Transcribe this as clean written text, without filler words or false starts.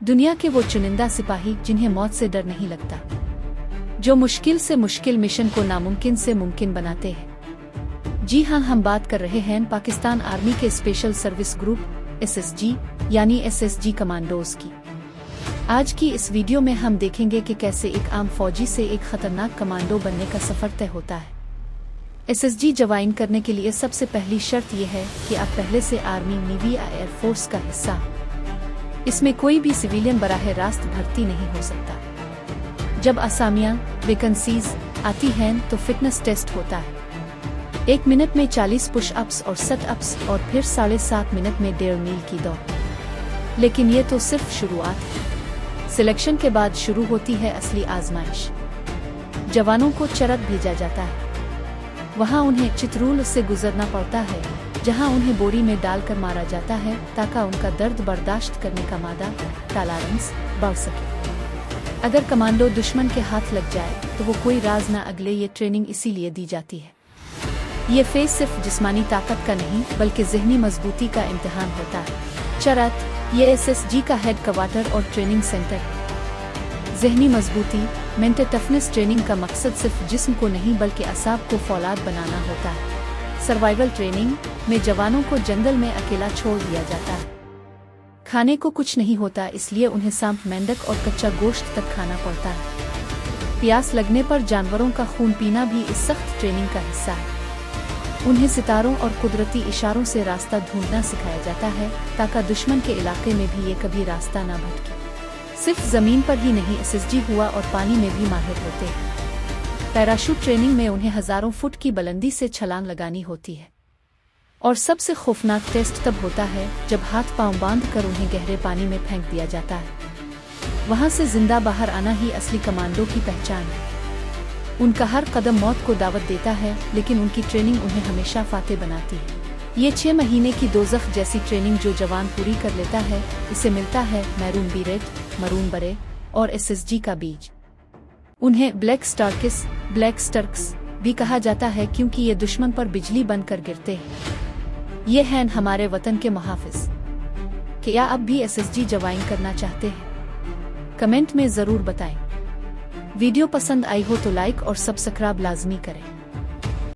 दुनिया के वो चुनिंदा सिपाही जिन्हें मौत से डर नहीं लगता, जो मुश्किल से मुश्किल मिशन को नामुमकिन से मुमकिन बनाते हैं। जी हाँ, हम बात कर रहे हैं पाकिस्तान आर्मी के स्पेशल सर्विस ग्रुप एसएसजी यानी एसएसजी कमांडोज की। आज की इस वीडियो में हम देखेंगे कि कैसे एक आम फौजी से एक खतरनाक कमांडो बनने का सफर तय होता है। एसएसजी ज्वाइन करने के लिए सबसे पहली शर्त यह है कि आप पहले से आर्मी, नेवी या एयरफोर्स का हिस्सा। इसमें कोई भी सिविलियन बराह रास्त भर्ती नहीं हो सकता। जब असामियां, वैकेंसीज आती हैं तो फिटनेस टेस्ट होता है। 1 मिनट में 40 पुशअप्स और सेटअप्स और फिर 7.5 मिनट में 1.5 मील की दौड़। लेकिन ये तो सिर्फ शुरुआत है। सिलेक्शन के बाद शुरू होती है असली आजमाइश। जवानों को चरत भेजा जाता है। वहाँ उन्हें चित्रूल से गुजरना पड़ता है, जहाँ उन्हें बोरी में डालकर मारा जाता है ताकि उनका दर्द बर्दाश्त करने का मादा टॉलरेंस बढ़ सके। अगर कमांडो दुश्मन के हाथ लग जाए तो वो कोई राज ना अगले। ये ट्रेनिंग इसीलिए दी जाती है। ये फेज सिर्फ जिस्मानी ताकत का नहीं बल्कि ज़हनी मजबूती का इम्तिहान होता है। चरत ये एसएसजी का हेड क्वार्टर और ट्रेनिंग सेंटर है। ज़हनी मजबूती, मेंटल टफनेस ट्रेनिंग का मकसद सिर्फ जिस्म को नहीं बल्कि असाब को फौलाद बनाना होता है। सर्वाइवल ट्रेनिंग में जवानों को जंगल में अकेला छोड़ दिया जाता है। खाने को कुछ नहीं होता, इसलिए उन्हें सांप, मेंढक और कच्चा गोश्त तक खाना पड़ता है। प्यास लगने पर जानवरों का खून पीना भी इस सख्त ट्रेनिंग का हिस्सा है। उन्हें सितारों और कुदरती इशारों से रास्ता ढूंढना सिखाया जाता है ताकि दुश्मन के इलाके में भी ये कभी रास्ता ना भटके। सिर्फ जमीन पर ही नहीं, एसएसजी हुआ और पानी में भी माहिर होते हैं। पैराशूट ट्रेनिंग में उन्हें हजारों फुट की बुलंदी से छलांग लगानी होती है। और सबसे खौफनाक टेस्ट तब होता है जब हाथ पांव बांध कर उन्हें गहरे पानी में फेंक दिया जाता है। वहां से जिंदा बाहर आना ही असली कमांडो की पहचान है। उनका हर कदम मौत को दावत देता है, लेकिन उनकी ट्रेनिंग उन्हें हमेशा फातेह बनाती है। ये 6 महीने की दोज़ख जैसी ट्रेनिंग जो जवान पूरी कर लेता है, इसे मिलता है मैरून बेरेट, मरून बरे और एसएसजी का बीज। उन्हें ब्लैक स्टार्क्स भी कहा जाता है क्योंकि ये दुश्मन पर बिजली बनकर गिरते हैं। ये हैं हमारे वतन के मुहाफिज। क्या आप भी एसएसजी ज्वाइन करना चाहते हैं? कमेंट में जरूर बताएं। वीडियो पसंद आई हो तो लाइक और सब्सक्राइब लाजमी करें।